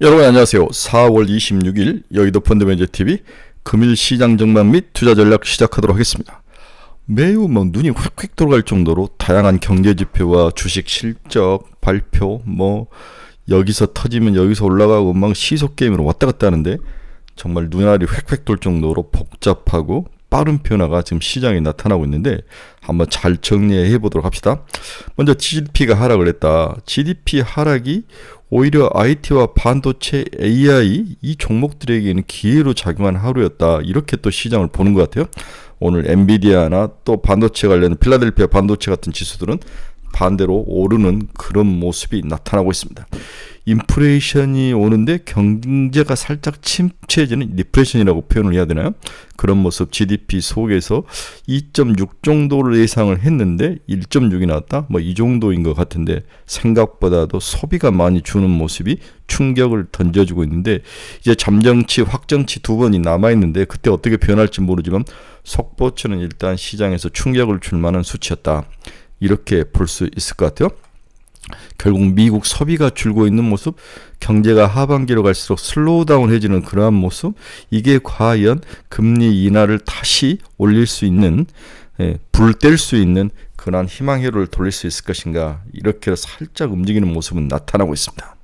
여러분 안녕하세요. 4월 26일 여의도 펀드매니저TV 금일 시장 전망 및 투자 전략 시작하도록 하겠습니다. 매우 눈이 휙휙 돌아갈 정도로 다양한 경제지표와 주식 실적 발표 여기서 터지면 여기서 올라가고 시소게임으로 왔다 갔다 하는데 정말 눈알이 휙휙 돌 정도로 복잡하고 빠른 변화가 지금 시장에 나타나고 있는데 한번 잘 정리해 보도록 합시다. 먼저 GDP가 하락을 했다. GDP 하락이 오히려 IT와 반도체, AI 이 종목들에게는 기회로 작용한 하루였다. 이렇게 또 시장을 보는 것 같아요. 오늘 엔비디아나 또 반도체 관련 필라델피아 반도체 같은 지수들은 반대로 오르는 그런 모습이 나타나고 있습니다. 인플레이션이 오는데 경제가 살짝 침체해지는 디프레션이라고 표현을 해야 되나요? 그런 모습 GDP 속에서 2.6 정도를 예상을 했는데 1.6이 나왔다? 이 정도인 것 같은데 생각보다도 소비가 많이 주는 모습이 충격을 던져주고 있는데 이제 잠정치, 확정치 두 번이 남아있는데 그때 어떻게 변할지 모르지만 속보처는 일단 시장에서 충격을 줄 만한 수치였다. 이렇게 볼 수 있을 것 같아요. 결국 미국 소비가 줄고 있는 모습, 경제가 하반기로 갈수록 슬로우다운 해지는 그러한 모습, 이게 과연 금리 인하를 다시 올릴 수 있는, 불 뗄 수 있는 그러한 희망회로를 돌릴 수 있을 것인가, 이렇게 살짝 움직이는 모습은 나타나고 있습니다.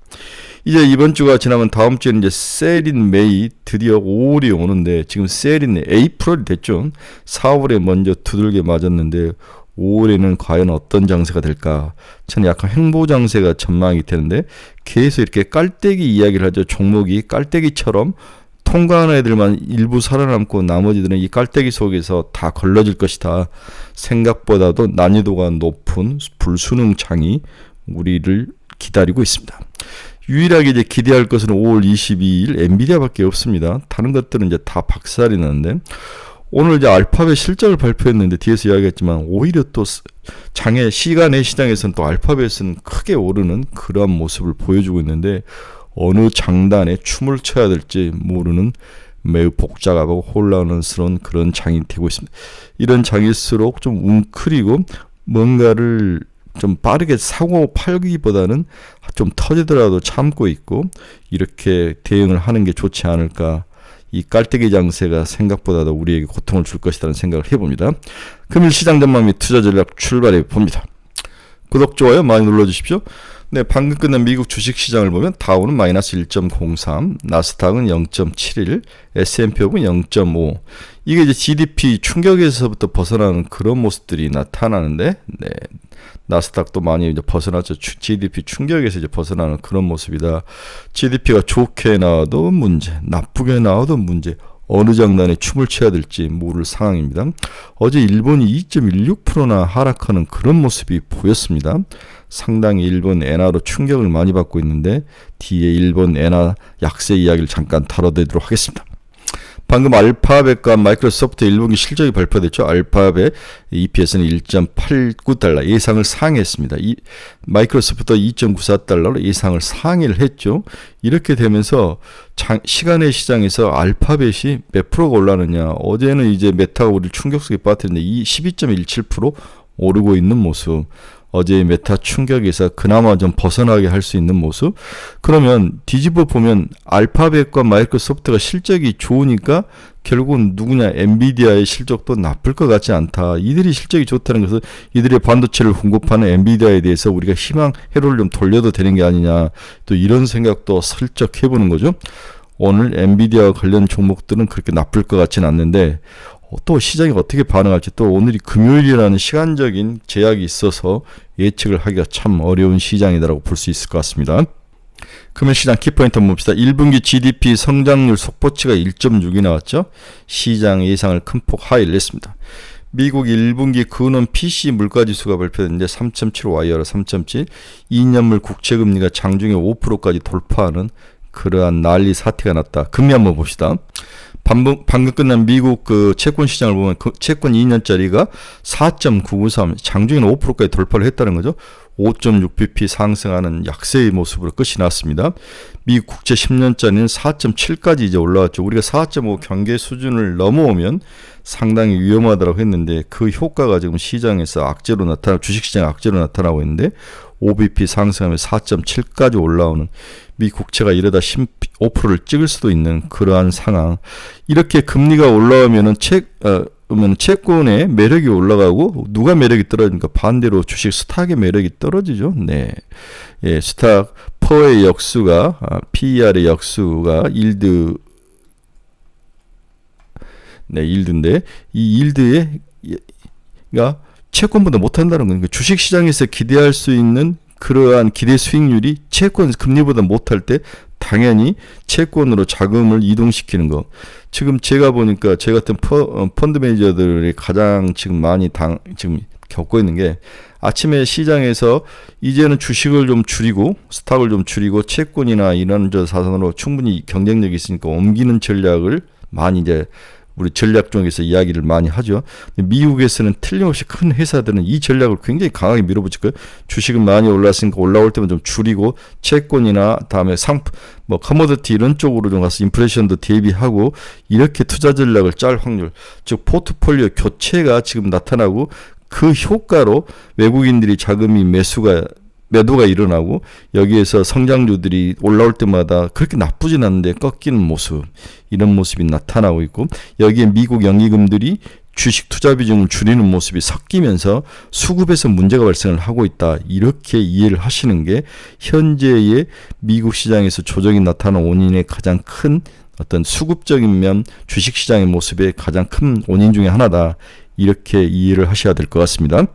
이제 이번 주가 지나면 다음 주에는 이제 셀인 메이 드디어 5월이 오는데 지금 셀인 에이프릴이 됐죠. 4월에 먼저 두들겨 맞았는데 5월에는 과연 어떤 장세가 될까? 저는 약간 횡보 장세가 전망이 되는데 계속 이렇게 깔때기 이야기를 하죠. 종목이 깔때기처럼 통과하는 애들만 일부 살아남고 나머지들은 이 깔때기 속에서 다 걸러질 것이다. 생각보다도 난이도가 높은 불수능장이 우리를 기다리고 있습니다. 유일하게 이제 기대할 것은 5월 22일 엔비디아밖에 없습니다. 다른 것들은 이제 다 박살이 나는데 오늘 이제 알파벳 실적을 발표했는데 뒤에서 이야기했지만 오히려 또 장애 시간의 시장에서는 또 알파벳은 크게 오르는 그러한 모습을 보여주고 있는데 어느 장단에 춤을 춰야 될지 모르는 매우 복잡하고 혼란스러운 그런 장이 되고 있습니다. 이런 장일수록 좀 웅크리고 뭔가를 좀 빠르게 사고 팔기보다는 좀 터지더라도 참고 있고 이렇게 대응을 하는 게 좋지 않을까. 이 깔때기 장세가 생각보다도 우리에게 고통을 줄 것이라는 생각을 해봅니다. 금일 시장 전망 및 투자 전략 출발해 봅니다. 구독, 좋아요 많이 눌러주십시오. 네, 방금 끝난 미국 주식시장을 보면 다우는 마이너스 1.03, 나스닥은 0.71, S&P는 0.5. 이게 이제 GDP 충격에서부터 벗어나는 그런 모습들이 나타나는데, 네, 나스닥도 많이 이제 벗어났죠. GDP 충격에서 이제 벗어나는 그런 모습이다. GDP가 좋게 나와도 문제, 나쁘게 나와도 문제. 어느 장단에 춤을 춰야 될지 모를 상황입니다. 어제 일본이 2.16%나 하락하는 그런 모습이 보였습니다. 상당히 일본 엔화로 충격을 많이 받고 있는데 뒤에 일본 엔화 약세 이야기를 잠깐 다뤄드리도록 하겠습니다. 방금 알파벳과 마이크로소프트 1분기 실적이 발표됐죠. 알파벳 EPS는 1.89달러 예상을 상회했습니다. 마이크로소프트 2.94달러로 예상을 상회를 했죠. 이렇게 되면서 시간의 시장에서 알파벳이 몇 프로가 올라느냐. 어제는 이제 메타가 우리를 충격 속에 빠뜨렸는데 12.17% 오르고 있는 모습. 어제의 메타 충격에서 그나마 좀 벗어나게 할 수 있는 모습. 그러면 뒤집어 보면 알파벳과 마이크로소프트가 실적이 좋으니까 결국은 누구냐 엔비디아의 실적도 나쁠 것 같지 않다. 이들이 실적이 좋다는 것은 이들의 반도체를 공급하는 엔비디아에 대해서 우리가 희망 회로를 좀 돌려도 되는 게 아니냐. 또 이런 생각도 슬쩍 해보는 거죠. 오늘 엔비디아와 관련 종목들은 그렇게 나쁠 것 같지는 않는데 또 시장이 어떻게 반응할지 또 오늘이 금요일이라는 시간적인 제약이 있어서 예측을 하기가 참 어려운 시장이다라고 볼 수 있을 것 같습니다. 금일 시장 키포인트 한번 봅시다. 1분기 GDP 성장률 속보치가 1.6이 나왔죠. 시장 예상을 큰 폭 하이를 냈습니다. 미국 1분기 근원 PC 물가지수가 발표됐는데 3.7 와이어로 3.7 2년물 국채금리가 장중에 5%까지 돌파하는 그러한 난리 사태가 났다. 금리 한번 봅시다. 방금 끝난 미국 그 채권 시장을 보면 그 채권 2년짜리가 4.993 장중에는 5%까지 돌파를 했다는 거죠. 5.6bp 상승하는 약세의 모습으로 끝이 났습니다. 미국 국채 10년짜리는 4.7까지 이제 올라왔죠. 우리가 4.5 경계 수준을 넘어오면 상당히 위험하다고 했는데 그 효과가 지금 시장에서 주식시장 악재로 나타나고 있는데 5bp 상승하면 4.7까지 올라오는 미 국채가 이러다 15%를 찍을 수도 있는 그러한 상황. 이렇게 금리가 올라오면은 채권의 매력이 올라가고 누가 매력이 떨어지니까 반대로 주식 스탁의 매력이 떨어지죠. 네, 예, 스탁 퍼의 역수가 PER의 역수가 일드, 네, 일드인데 이 일드가 채권보다 못한다는 거니까 주식 시장에서 기대할 수 있는 그러한 기대 수익률이 채권 금리보다 못할 때 당연히 채권으로 자금을 이동시키는 거. 지금 제가 보니까 제 같은 펀드 매니저들이 가장 지금 많이 지금 겪고 있는 게 아침에 시장에서 이제는 주식을 좀 줄이고 스탁을 좀 줄이고 채권이나 이런 자산으로 충분히 경쟁력이 있으니까 옮기는 전략을 많이 이제 우리 전략 쪽에서 이야기를 많이 하죠. 미국에서는 틀림없이 큰 회사들은 이 전략을 굉장히 강하게 밀어붙일 거예요. 주식은 많이 올랐으니까 올라올 때만 좀 줄이고 채권이나 다음에 상품, 커머디티 이런 쪽으로 좀 가서 인플레이션도 대비하고 이렇게 투자 전략을 짤 확률, 즉 포트폴리오 교체가 지금 나타나고 그 효과로 외국인들이 자금이 매도가 일어나고 여기에서 성장주들이 올라올 때마다 그렇게 나쁘진 않은데 꺾이는 모습, 이런 모습이 나타나고 있고 여기에 미국 연기금들이 주식 투자 비중을 줄이는 모습이 섞이면서 수급에서 문제가 발생을 하고 있다. 이렇게 이해를 하시는 게 현재의 미국 시장에서 조정이 나타나는 원인의 가장 큰 어떤 수급적인 면 주식시장의 모습의 가장 큰 원인 중에 하나다. 이렇게 이해를 하셔야 될 것 같습니다.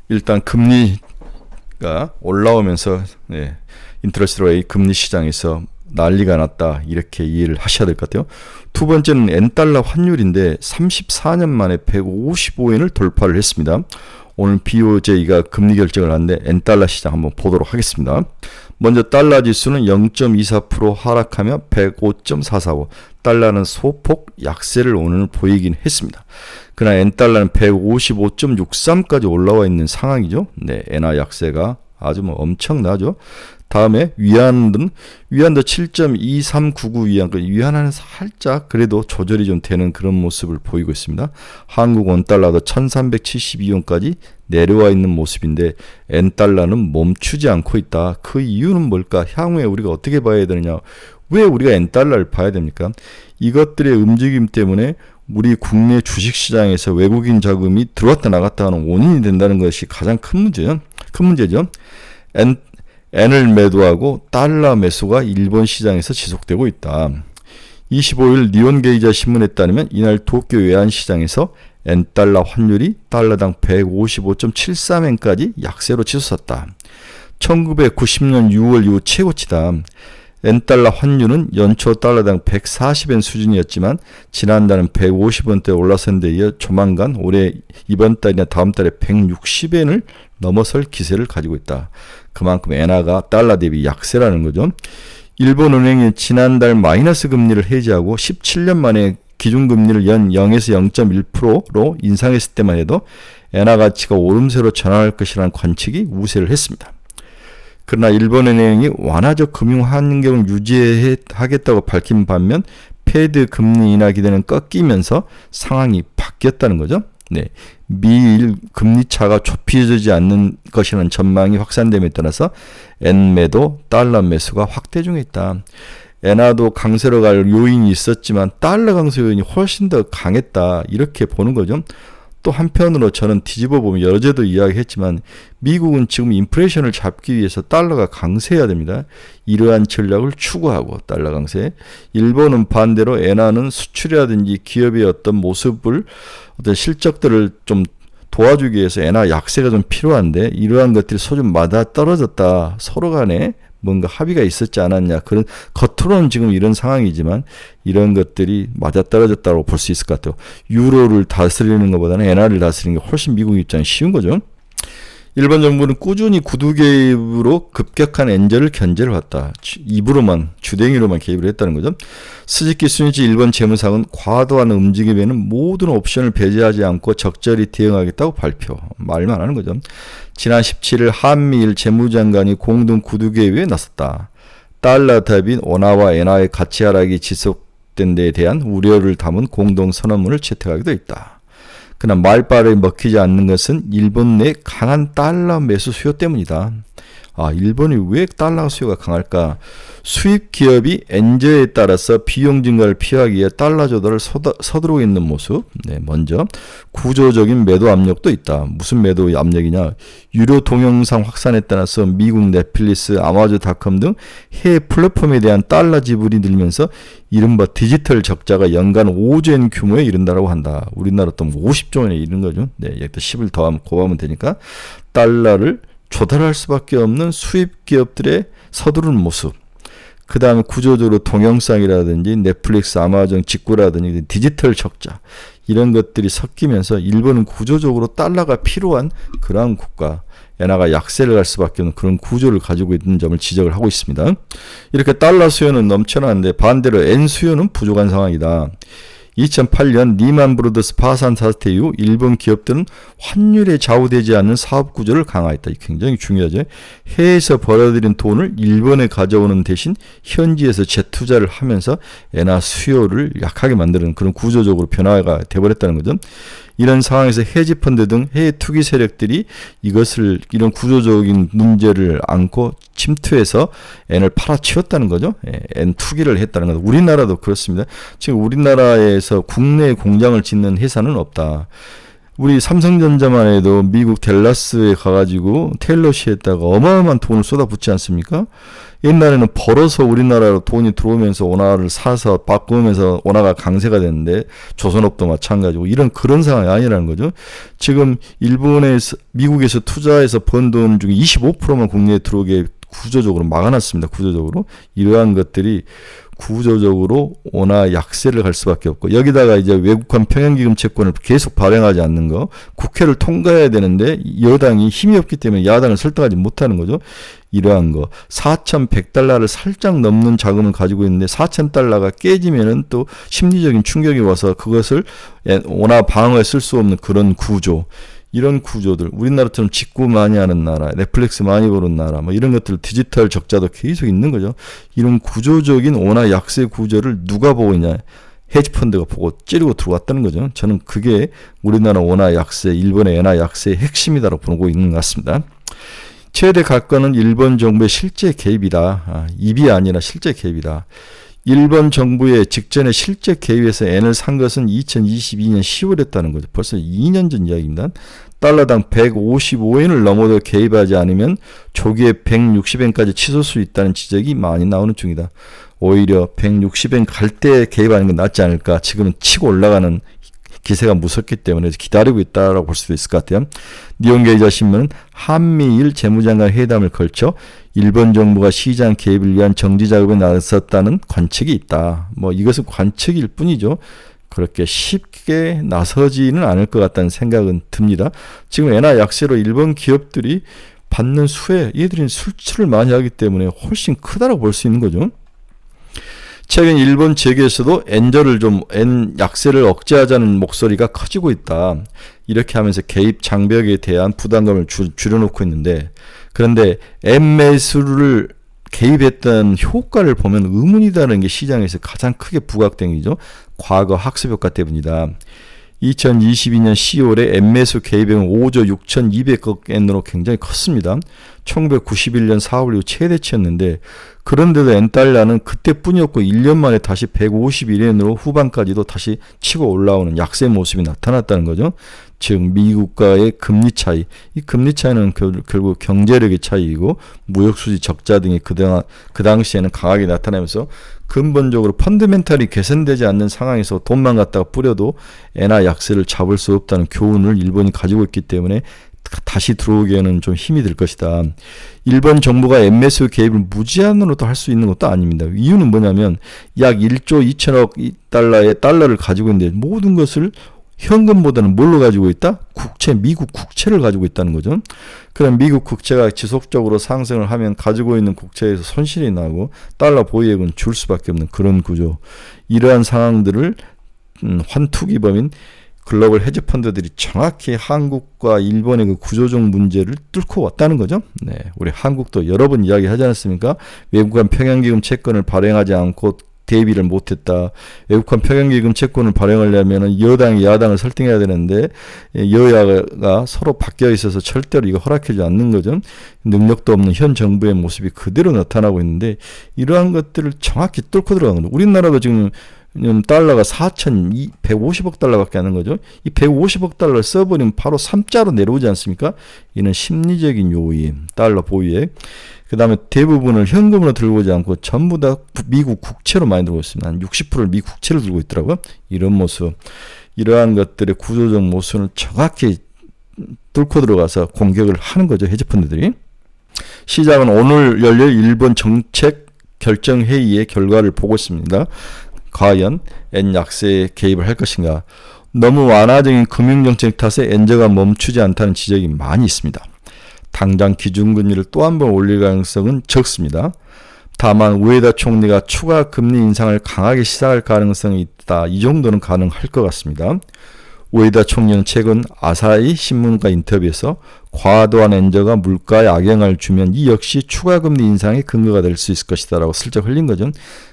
일단 금리가 올라오면서 인터레스트 레이트 금리 시장에서 난리가 났다. 이렇게 이해를 하셔야 될 것 같아요. 두 번째는 엔달러 환율인데 34년 만에 155엔을 돌파를 했습니다. 오늘 BOJ가 금리 결정을 하는데 엔달러 시장 한번 보도록 하겠습니다. 먼저 달러 지수는 0.24% 하락하며 105.445. 달러는 소폭 약세를 오늘 보이긴 했습니다. 그러나 엔달러는 155.63까지 올라와 있는 상황이죠. 네, 엔화 약세가 아주 엄청나죠. 다음에 위안도 7.2399 위안, 위안은 살짝 그래도 조절이 좀 되는 그런 모습을 보이고 있습니다. 한국 원달러도 1372원까지 내려와 있는 모습인데 엔달러는 멈추지 않고 있다. 그 이유는 뭘까? 향후에 우리가 어떻게 봐야 되느냐? 왜 우리가 엔달러를 봐야 됩니까? 이것들의 움직임 때문에 우리 국내 주식시장에서 외국인 자금이 들어왔다 나갔다 하는 원인이 된다는 것이 가장 큰 문제죠. 엔을 매도하고 달러 매수가 일본 시장에서 지속되고 있다. 25일 니온 게이자 신문에 따르면 이날 도쿄 외환시장에서 엔달러 환율이 달러당 155.73엔까지 약세로 치솟았다. 1990년 6월 이후 최고치다. 엔달러 환율은 연초 달러당 140엔 수준이었지만 지난달은 150원대에 올라선 데 이어 조만간 올해 이번 달이나 다음 달에 160엔을 넘어설 기세를 가지고 있다. 그만큼 엔화가 달러 대비 약세라는 거죠. 일본은행이 지난달 마이너스 금리를 해지하고 17년 만에 기준금리를 연 0에서 0.1%로 인상했을 때만 해도 엔화 가치가 오름세로 전환할 것이라는 관측이 우세를 했습니다. 그러나 일본은행이 완화적 금융 환경을 유지하겠다고 밝힌 반면 패드 금리 인하 기대는 꺾이면서 상황이 바뀌었다는 거죠. 네, 미일 금리 차가 좁혀지지 않는 것이라는 전망이 확산됨에 따라서 엔 매도, 달러 매수가 확대 중에 있다. 엔화도 강세로 갈 요인이 있었지만 달러 강세 요인이 훨씬 더 강했다. 이렇게 보는 거죠. 또 한편으로 저는 뒤집어 보면 여제도 이야기했지만 미국은 지금 인플레이션을 잡기 위해서 달러가 강세해야 됩니다. 이러한 전략을 추구하고 달러 강세. 일본은 반대로 엔화는 수출이라든지 기업의 어떤 모습을 어떤 실적들을 좀 도와주기 위해서 엔화 약세가 좀 필요한데 이러한 것들이 소좀 맞아 떨어졌다. 서로 간에 뭔가 합의가 있었지 않았냐. 그런 겉으로는 지금 이런 상황이지만 이런 것들이 맞아떨어졌다고 볼 수 있을 것 같아요. 유로를 다스리는 것보다는 엔화를 다스리는 게 훨씬 미국 입장에 쉬운 거죠. 일본 정부는 꾸준히 구두 개입으로 급격한 엔저를 견제를 했다. 입으로만 주댕이로만 개입을 했다는 거죠. 스즈키 수니치 일본 재무상은 과도한 움직임에는 모든 옵션을 배제하지 않고 적절히 대응하겠다고 발표. 말만 하는 거죠. 지난 17일 한미일 재무장관이 공동 구두 개입에 나섰다. 달러 대비 원화와 엔화의 가치 하락이 지속된 데에 대한 우려를 담은 공동 선언문을 채택하기도 했다. 그러나 말발에 먹히지 않는 것은 일본 내 강한 달러 매수 수요 때문이다. 일본이 왜 달러 수요가 강할까? 수입 기업이 엔저에 따라서 비용 증가를 피하기 위해 달러 조달을 서두르고 있는 모습. 네, 먼저 구조적인 매도 압력도 있다. 무슨 매도 압력이냐? 유료 동영상 확산에 따라서 미국 넷플릭스, 아마존닷컴 등 해외 플랫폼에 대한 달러 지불이 늘면서 이른바 디지털 적자가 연간 5조엔 규모에 이른다고 한다. 우리나라 또 50조 원에 이른 거죠. 네, 여기다 10을 곱하면 되니까 달러를 조달할 수밖에 없는 수입 기업들의 서두르는 모습. 그 다음에 구조적으로 동영상이라든지 넷플릭스, 아마존 직구라든지 디지털 적자 이런 것들이 섞이면서 일본은 구조적으로 달러가 필요한 그러한 국가, 엔화가 약세를 갈 수밖에 없는 그런 구조를 가지고 있는 점을 지적을 하고 있습니다. 이렇게 달러 수요는 넘쳐나는데 반대로 엔 수요는 부족한 상황이다. 2008년 리만 브로더스 파산 사태 이후 일본 기업들은 환율에 좌우되지 않는 사업 구조를 강화했다. 굉장히 중요하죠. 해외에서 벌어들인 돈을 일본에 가져오는 대신 현지에서 재투자를 하면서 엔화 수요를 약하게 만드는 그런 구조적으로 변화가 돼버렸다는 거죠. 이런 상황에서 헤지펀드 등 해외 투기 세력들이 이런 구조적인 문제를 안고 침투해서 엔을 팔아치웠다는 거죠. 엔 투기를 했다는 거죠. 우리나라도 그렇습니다. 지금 우리나라에서 국내 공장을 짓는 회사는 없다. 우리 삼성전자만 해도 미국 댈러스에 가가지고 테일러시에다가 어마어마한 돈을 쏟아붓지 않습니까? 옛날에는 벌어서 우리나라로 돈이 들어오면서 원화를 사서 바꾸면서 원화가 강세가 됐는데 조선업도 마찬가지고 이런 그런 상황이 아니라는 거죠. 지금 일본에서 미국에서 투자해서 번 돈 중에 25%만 국내에 들어오게 구조적으로 막아놨습니다. 구조적으로 이러한 것들이 구조적으로 원화 약세를 갈 수밖에 없고 여기다가 이제 외국환 평행기금 채권을 계속 발행하지 않는 거 국회를 통과해야 되는데 여당이 힘이 없기 때문에 야당을 설득하지 못하는 거죠. 이러한 거 4,100달러를 살짝 넘는 자금을 가지고 있는데 4,000달러가 깨지면은 또 심리적인 충격이 와서 그것을 원화 방어에 쓸 수 없는 그런 구조. 이런 구조들, 우리나라처럼 직구 많이 하는 나라, 넷플릭스 많이 보는 나라, 뭐 이런 것들 디지털 적자도 계속 있는 거죠. 이런 구조적인 원화 약세 구조를 누가 보고 있냐? 헤지펀드가 보고 찌르고 들어왔다는 거죠. 저는 그게 우리나라 원화 약세, 일본의 엔화 약세의 핵심이다라고 보고 있는 것 같습니다. 최대 각광은 일본 정부의 실제 개입이다. 입이 아니라 실제 개입이다. 일본 정부의 직전에 실제 개입해서 엔을 산 것은 2022년 10월이었다는 거죠. 벌써 2년 전 이야기입니다. 달러당 155엔을 넘어도 개입하지 않으면 조기에 160엔까지 치솟을 수 있다는 지적이 많이 나오는 중이다. 오히려 160엔 갈 때 개입하는 건 낫지 않을까. 지금은 치고 올라가는 기세가 무섭기 때문에 기다리고 있다라고 볼 수도 있을 것 같아요. 니혼게이자 신문은 한미일 재무장관 회담을 걸쳐 일본 정부가 시장 개입을 위한 정지 작업에 나섰다는 관측이 있다. 뭐 이것은 관측일 뿐이죠. 그렇게 쉽게 나서지는 않을 것 같다는 생각은 듭니다. 지금 엔화 약세로 일본 기업들이 받는 수혜, 얘들이 수출을 많이 하기 때문에 훨씬 크다라고 볼 수 있는 거죠. 최근 일본 재계에서도 엔 약세를 억제하자는 목소리가 커지고 있다. 이렇게 하면서 개입 장벽에 대한 부담감을 줄여놓고 있는데, 그런데 엔 매수를 개입했던 효과를 보면 의문이다는 게 시장에서 가장 크게 부각된 게죠. 과거 학습 효과 때문이다. 2022년 10월에 엔 매수 개입액은 5조 6,200억 엔으로 굉장히 컸습니다. 1991년 4월 이후 최대치였는데 그런데도 엔달러는 그때뿐이었고 1년 만에 다시 151엔으로 후반까지도 다시 치고 올라오는 약세 모습이 나타났다는 거죠. 즉 미국과의 금리 차이, 이 금리 차이는 결국 경제력의 차이이고 무역수지 적자 등이 그 당시에는 강하게 나타나면서 근본적으로 펀더멘탈이 개선되지 않는 상황에서 돈만 갖다가 뿌려도 엔화 약세를 잡을 수 없다는 교훈을 일본이 가지고 있기 때문에 다시 들어오기에는 좀 힘이 들 것이다. 일본 정부가 엔 매수 개입을 무제한으로도 할 수 있는 것도 아닙니다. 이유는 뭐냐면 약 1조 2천억 달러의 달러를 가지고 있는데 모든 것을 현금보다는 뭘로 가지고 있다? 미국 국채를 가지고 있다는 거죠. 그럼 미국 국채가 지속적으로 상승을 하면 가지고 있는 국채에서 손실이 나고 달러 보유액은 줄 수밖에 없는 그런 구조. 이러한 상황들을 환투기범인 글로벌 헤지펀드들이 정확히 한국과 일본의 그 구조적 문제를 뚫고 왔다는 거죠. 우리 한국도 여러 번 이야기하지 않았습니까? 외국간 평행기금 채권을 발행하지 않고 대비를 못했다. 외국한 평형기금 채권을 발행하려면 여당이 야당을 설득해야 되는데 여야가 서로 바뀌어 있어서 절대로 이거 허락하지 않는 거죠. 능력도 없는 현 정부의 모습이 그대로 나타나고 있는데 이러한 것들을 정확히 뚫고 들어가는 거죠. 우리나라도 지금 달러가 4,150억 달러밖에 안 하는 거죠. 이 150억 달러를 써버리면 바로 3자로 내려오지 않습니까? 이는 심리적인 요인, 달러 보유액. 그 다음에 대부분을 현금으로 들고 오지 않고 전부 다 미국 국채로 많이 들고 있습니다. 한 60%를 미국 국채로 들고 있더라고요. 이런 모습, 이러한 것들의 구조적 모습을 정확히 뚫고 들어가서 공격을 하는 거죠. 헤지펀드들이. 시장은 오늘 열릴 일본 정책 결정회의의 결과를 보고 있습니다. 과연 엔 약세에 개입을 할 것인가. 너무 완화적인 금융정책 탓에 엔저가 멈추지 않다는 지적이 많이 있습니다. 당장 기준금리를 또 한 번 올릴 가능성은 적습니다. 다만 우에다 총리가 추가 금리 인상을 강하게 시사할 가능성이 있다. 이 정도는 가능할 것 같습니다. 우에다 총리는 최근 아사히 신문과 인터뷰에서 과도한 엔저가 물가에 악영향을 주면 이 역시 추가 금리 인상의 근거가 될 수 있을 것이다 라고 슬쩍 흘린 거죠.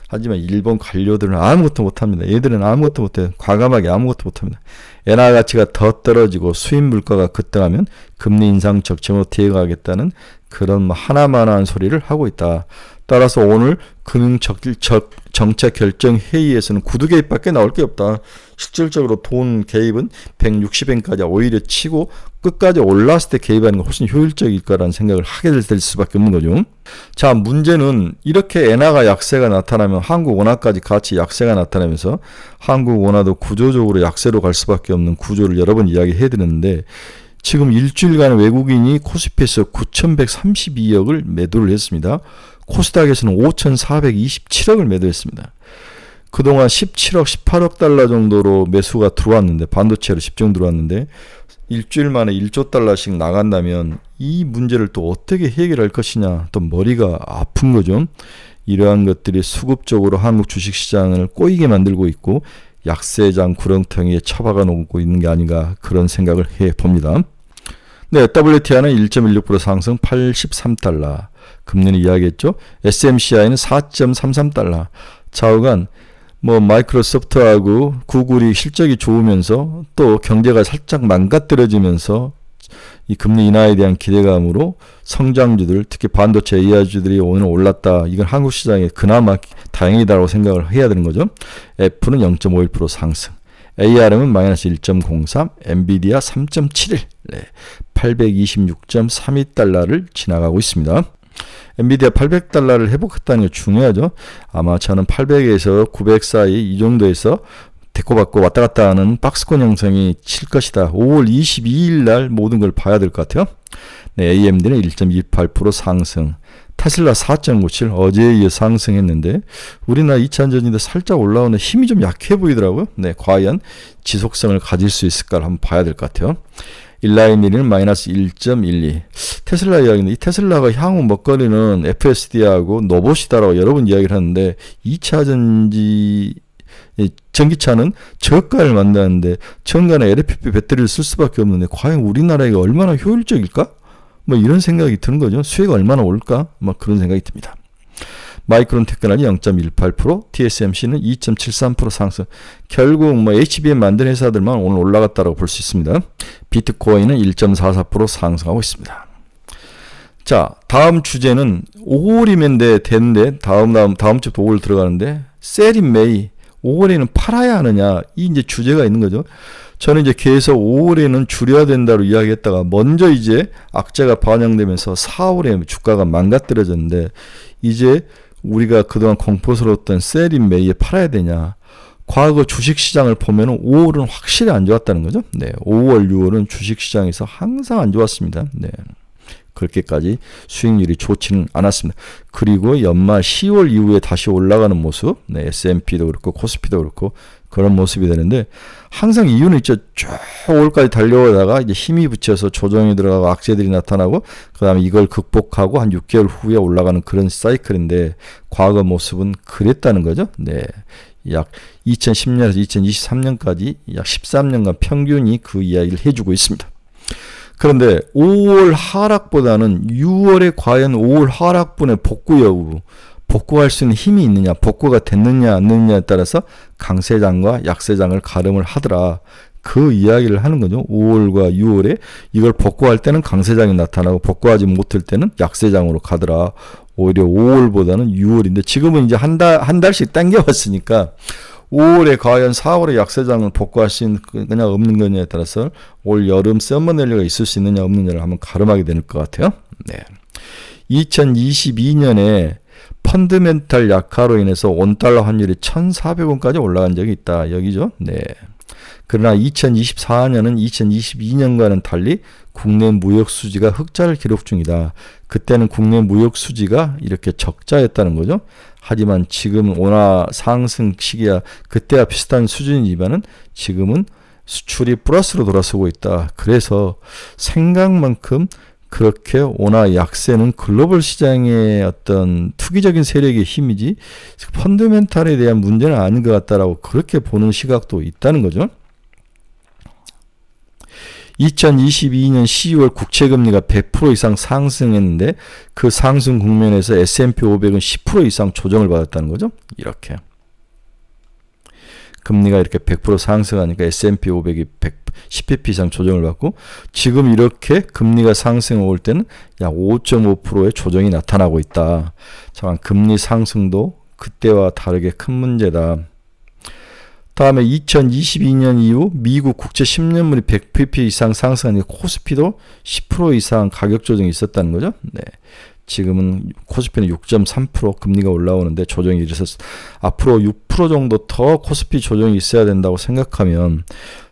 하지만 일본 관료들은 아무것도 못합니다. 얘들은 아무것도 못해요. 과감하게 아무것도 못합니다. 엔화 가치가 더 떨어지고 수입 물가가 급등하면 금리 인상 적점으로 대응하겠다는 그런 하나만한 소리를 하고 있다. 따라서 오늘 금융정책 결정 회의에서는 구두 개입밖에 나올 게 없다. 실질적으로 돈 개입은 160엔까지 오히려 치고 끝까지 올랐을 때 개입하는 게 훨씬 효율적일 거라는 생각을 하게 될 수밖에 없는 거죠. 자, 문제는 이렇게 엔화가 약세가 나타나면 한국 원화까지 같이 약세가 나타나면서 한국 원화도 구조적으로 약세로 갈 수밖에 없는 구조를 여러 번 이야기해 드렸는데 지금 일주일간 외국인이 코스피에서 9,132억을 매도를 했습니다. 코스닥에서는 5,427억을 매도했습니다. 그동안 17억, 18억 달러 정도로 매수가 들어왔는데 반도체로 집중 들어왔는데 일주일 만에 1조 달러씩 나간다면 이 문제를 또 어떻게 해결할 것이냐 또 머리가 아픈 거죠. 이러한 것들이 수급적으로 한국 주식시장을 꼬이게 만들고 있고 약세장 구렁텅이에 처박아 놓고 있는 게 아닌가 그런 생각을 해봅니다. 네, WTI는 1.16% 상승 83달러. 금리는 이야기했죠. SMCI는 4.33달러. 좌우간 마이크로소프트하고 구글이 실적이 좋으면서 또 경제가 살짝 망가뜨려지면서 이 금리 인하에 대한 기대감으로 성장주들, 특히 반도체 AI주들이 오늘 올랐다. 이건 한국 시장에 그나마 다행이다라고 생각을 해야 되는 거죠. F는 0.51% 상승. ARM은 마이너스 1.03, 엔비디아 3.71, 826.32달러를 지나가고 있습니다. 엔비디아 800달러를 회복했다는 게 중요하죠. 아마 저는 800에서 900 사이 이 정도에서 데코받고 왔다 갔다 하는 박스권 형성이 칠 것이다. 5월 22일 날 모든 걸 봐야 될 것 같아요. 네, AMD는 1.28% 상승. 테슬라 4.97 어제에 이어 상승했는데 우리나라 2차전지인데 살짝 올라오는 힘이 좀 약해 보이더라고요. 네, 과연 지속성을 가질 수 있을까를 한번 봐야 될 것 같아요. 일라인일은 마이너스 1.12. 테슬라 이야기인데 이 테슬라가 향후 먹거리는 FSD하고 노봇이다라고 여러 번 이야기를 하는데 2차전지 전기차는 저가를 만드는데 전간에 LFP 배터리를 쓸 수밖에 없는데 과연 우리나라에 얼마나 효율적일까? 이런 생각이 드는 거죠. 수혜가 얼마나 올까? 그런 생각이 듭니다. 마이크론 테크놀로지 0.18%, TSMC는 2.73% 상승. 결국 HBM 만든 회사들만 오늘 올라갔다고 볼 수 있습니다. 비트코인은 1.44% 상승하고 있습니다. 자, 다음 주제는 5월이면 되는데 다음 주부터 5월 들어가는데 셀인 메이 5월에는 팔아야 하느냐 이 이제 주제가 있는 거죠. 저는 이제 계속 5월에는 줄여야 된다고 이야기했다가 먼저 이제 악재가 반영되면서 4월에 주가가 망가뜨려졌는데 이제 우리가 그동안 공포스러웠던 셀인 메이에 팔아야 되냐. 과거 주식시장을 보면 5월은 확실히 안 좋았다는 거죠. 네, 5월, 6월은 주식시장에서 항상 안 좋았습니다. 네, 그렇게까지 수익률이 좋지는 않았습니다. 그리고 연말 10월 이후에 다시 올라가는 모습, 네, S&P도 그렇고 코스피도 그렇고 그런 모습이 되는데 항상 이유는 있죠. 쭉 5월까지 달려오다가 이제 힘이 붙여서 조정이 들어가고 악재들이 나타나고 그 다음에 이걸 극복하고 한 6개월 후에 올라가는 그런 사이클인데 과거 모습은 그랬다는 거죠. 네, 약 2010년에서 2023년까지 약 13년간 평균이 그 이야기를 해주고 있습니다. 그런데 5월 하락보다는 6월에 과연 5월 하락분의 복구 여부 복구할 수 있는 힘이 있느냐, 복구가 됐느냐 안 됐느냐에 따라서 강세장과 약세장을 가름을 하더라. 그 이야기를 하는 거죠. 5월과 6월에 이걸 복구할 때는 강세장이 나타나고 복구하지 못할 때는 약세장으로 가더라. 오히려 5월보다는 6월인데 지금은 이제 한 달씩 당겨왔으니까 5월에 과연 4월에 약세장을 복구할 수 있는 거냐 없는 거냐에 따라서 올 여름 서머넬리가 있을 수 있느냐 없느냐를 한번 가름하게 될 것 같아요. 네. 2022년에 펀드멘탈 약화로 인해서 원달러 환율이 1,400원까지 올라간 적이 있다. 여기죠. 네. 그러나 2024년은 2022년과는 달리 국내 무역 수지가 흑자를 기록 중이다. 그때는 국내 무역 수지가 이렇게 적자였다는 거죠. 하지만 지금 원화 상승 시기야 그때와 비슷한 수준이지만은 지금은 수출이 플러스로 돌아서고 있다. 그래서 생각만큼 그렇게 원화 약세는 글로벌 시장의 어떤 투기적인 세력의 힘이지 펀더멘탈에 대한 문제는 아닌 것 같다라고 그렇게 보는 시각도 있다는 거죠. 2022년 12월 국채금리가 100% 이상 상승했는데 그 상승 국면에서 S&P 500은 10% 이상 조정을 받았다는 거죠. 이렇게. 금리가 이렇게 100% 상승하니까 S&P 500이 10pp 이상 조정을 받고 지금 이렇게 금리가 상승해 올 때는 약 5.5%의 조정이 나타나고 있다. 잠깐 금리 상승도 그때와 다르게 큰 문제다. 다음에 2022년 이후 미국 국채 10년물이 100pp 이상 상승하니까 코스피도 10% 이상 가격 조정이 있었다는 거죠. 네. 지금은 코스피는 6.3% 금리가 올라오는데 조정이 있어서 앞으로 6% 정도 더 코스피 조정이 있어야 된다고 생각하면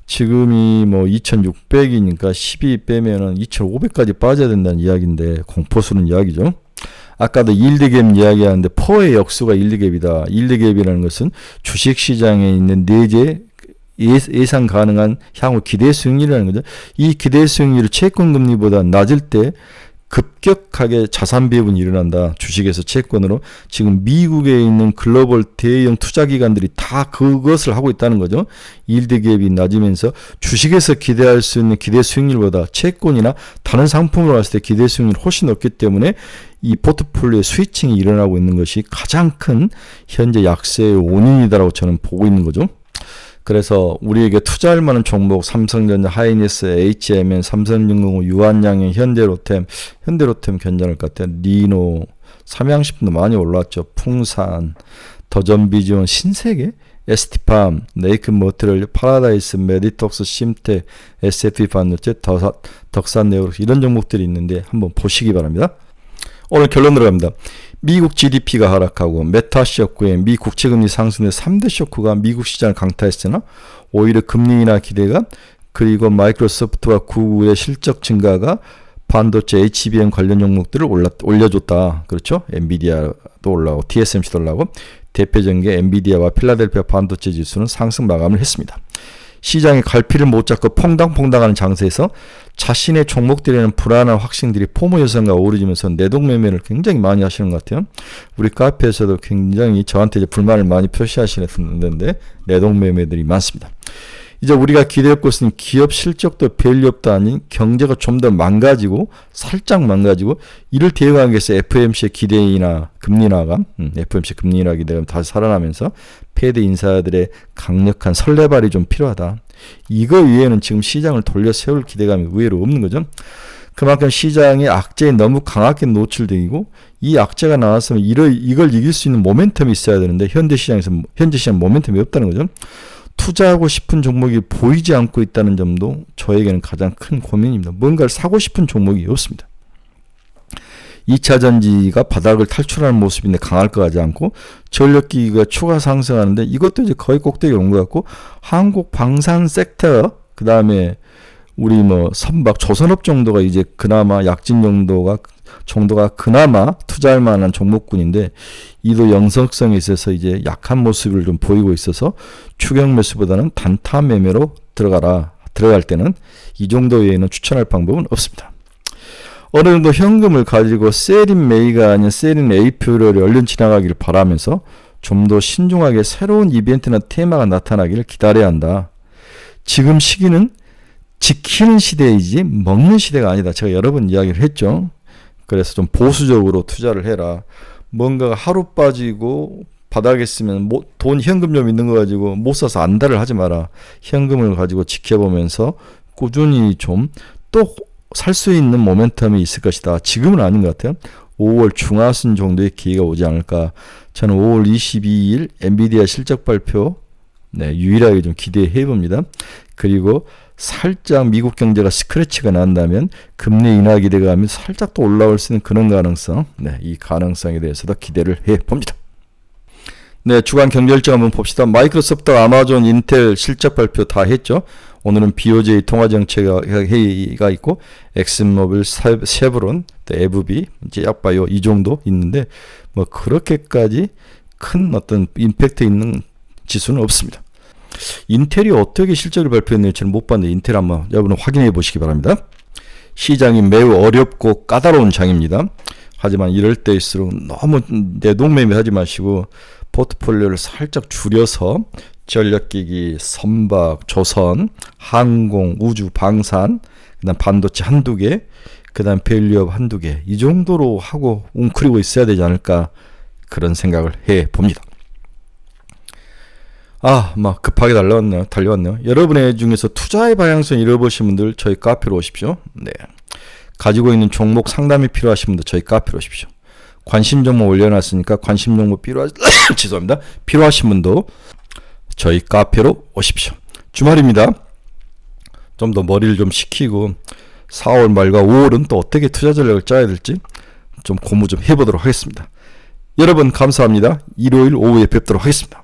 지금이 뭐 2600이니까 12 빼면은 2500까지 빠져야 된다는 이야기인데 공포스러운 이야기죠. 아까도 일드갭 이야기하는데 퍼의 역수가 일드갭이다. 일드갭이라는 것은 주식시장에 있는 내재 예상 가능한 향후 기대 수익률이라는 거죠. 이 기대 수익률이 채권금리보다 낮을 때 급격하게 자산 배분이 일어난다. 주식에서 채권으로. 지금 미국에 있는 글로벌 대형 투자기관들이 다 그것을 하고 있다는 거죠. 일드갭이 낮으면서 주식에서 기대할 수 있는 기대 수익률보다 채권이나 다른 상품으로 갔을 때 기대 수익률이 훨씬 높기 때문에 이 포트폴리오의 스위칭이 일어나고 있는 것이 가장 큰 현재 약세의 원인이다라고 저는 보고 있는 거죠. 그래서 우리에게 투자할 만한 종목 삼성전자, 하이닉스, HMN, 삼성중공업, 유한양행, 현대로템 괜찮을 것 같아요. 리노, 삼양식품도 많이 올랐죠. 풍산, 더전비지온, 신세계, ST팜, 네이큰모트럴, 파라다이스, 메디톡스, 심텍, SFP 반도체, 덕산네오로스 이런 종목들이 있는데 한번 보시기 바랍니다. 오늘 결론 들어갑니다. 미국 GDP가 하락하고 메타 쇼크에 미 국채금리 상승의 3대 쇼크가 미국 시장을 강타했으나 오히려 금리 인하 기대가 그리고 마이크로소프트와 구글의 실적 증가가 반도체 HBM 관련 종목들을 올려줬다. 그렇죠? 엔비디아도 올라오고 TSMC도 올라오고 대표적인 게 엔비디아와 필라델피아 반도체 지수는 상승 마감을 했습니다. 시장이 갈피를 못 잡고 퐁당퐁당하는 장세에서 자신의 종목들에는 불안한 확신들이 포모 현상과 어우러지면서 내동매매를 굉장히 많이 하시는 것 같아요. 우리 카페에서도 굉장히 저한테 이제 불만을 많이 표시하시는데 내동매매들이 많습니다. 이제 우리가 기대할 것은 기업 실적도 별리업도 아닌 경제가 좀 더 망가지고 살짝 망가지고 이를 대응하기 위해서 FOMC의 기대이나 금리 인하가 FOMC 금리 인하 기대가 다시 살아나면서 패드 인사들의 강력한 설레발이 좀 필요하다. 이거 이외에는 지금 시장을 돌려 세울 기대감이 의외로 없는 거죠. 그만큼 시장이 악재에 너무 강하게 노출되고 이 악재가 나왔으면 이걸 이길 수 있는 모멘텀이 있어야 되는데 현재 시장 모멘텀이 없다는 거죠. 투자하고 싶은 종목이 보이지 않고 있다는 점도 저에게는 가장 큰 고민입니다. 뭔가를 사고 싶은 종목이 없습니다. 2차전지가 바닥을 탈출하는 모습인데 강할 것 같지 않고 전력기기가 추가 상승하는데 이것도 이제 거의 꼭대기에 온 것 같고 한국 방산 섹터 그 다음에 우리 뭐 선박 조선업 정도가 이제 그나마 약진 정도가 그나마 투자할 만한 종목군인데 이도 영성성에 있어서 이제 약한 모습을 좀 보이고 있어서 추격 매수보다는 단타 매매로 들어갈 때는 이 정도 외에는 추천할 방법은 없습니다. 어느 정도 현금을 가지고 셀인 메이가 아닌 셀인 APO를 얼른 지나가기를 바라면서 좀 더 신중하게 새로운 이벤트나 테마가 나타나기를 기다려야 한다. 지금 시기는 지키는 시대이지 먹는 시대가 아니다. 제가 여러 번 이야기를 했죠. 그래서 좀 보수적으로 투자를 해라. 뭔가가 하루 빠지고 바닥에 쓰면 돈 현금 좀 있는 거 가지고 못 사서 안달을 하지 마라. 현금을 가지고 지켜보면서 꾸준히 좀 또 살 수 있는 모멘텀이 있을 것이다. 지금은 아닌 것 같아요. 5월 중하순 정도의 기회가 오지 않을까. 저는 5월 22일 엔비디아 실적 발표 유일하게 좀 기대해 봅니다. 그리고 살짝 미국 경제가 스크래치가 난다면 금리 인하 기대가 하면 살짝 또 올라올 수 있는 그런 가능성, 이 가능성에 대해서도 기대를 해 봅니다. 주간 경제 일정 한번 봅시다. 마이크로소프트, 아마존, 인텔 실적 발표 다 했죠. 오늘은 BOJ 통화정책회의가 있고 엑슨모빌, 쉐브론, 또 에브비, 이제 약바이오 이 정도 있는데 뭐 그렇게까지 큰 어떤 임팩트 있는 지수는 없습니다. 인텔이 어떻게 실적을 발표했는지 저는 못 봤는데 인텔 한번 여러분 확인해 보시기 바랍니다. 시장이 매우 어렵고 까다로운 장입니다. 하지만 이럴 때일수록 너무 내동매매하지 마시고 포트폴리오를 살짝 줄여서 전력기기, 선박, 조선, 항공, 우주, 방산, 그다음 반도체 한두 개, 그다음 밸류업 한두 개 이 정도로 하고 웅크리고 있어야 되지 않을까 그런 생각을 해 봅니다. 막 급하게 달려왔네요. 여러분의 중에서 투자의 방향성 잃어보신 분들 저희 카페로 오십시오. 가지고 있는 종목 상담이 필요하신 분들 저희 카페로 오십시오. 관심 종목 올려놨으니까 관심 종목 죄송합니다. 필요하신 분도 저희 카페로 오십시오. 주말입니다. 좀 더 머리를 좀 식히고 4월 말과 5월은 또 어떻게 투자 전략을 짜야 될지 좀 고민 좀 해보도록 하겠습니다. 여러분 감사합니다. 일요일 오후에 뵙도록 하겠습니다.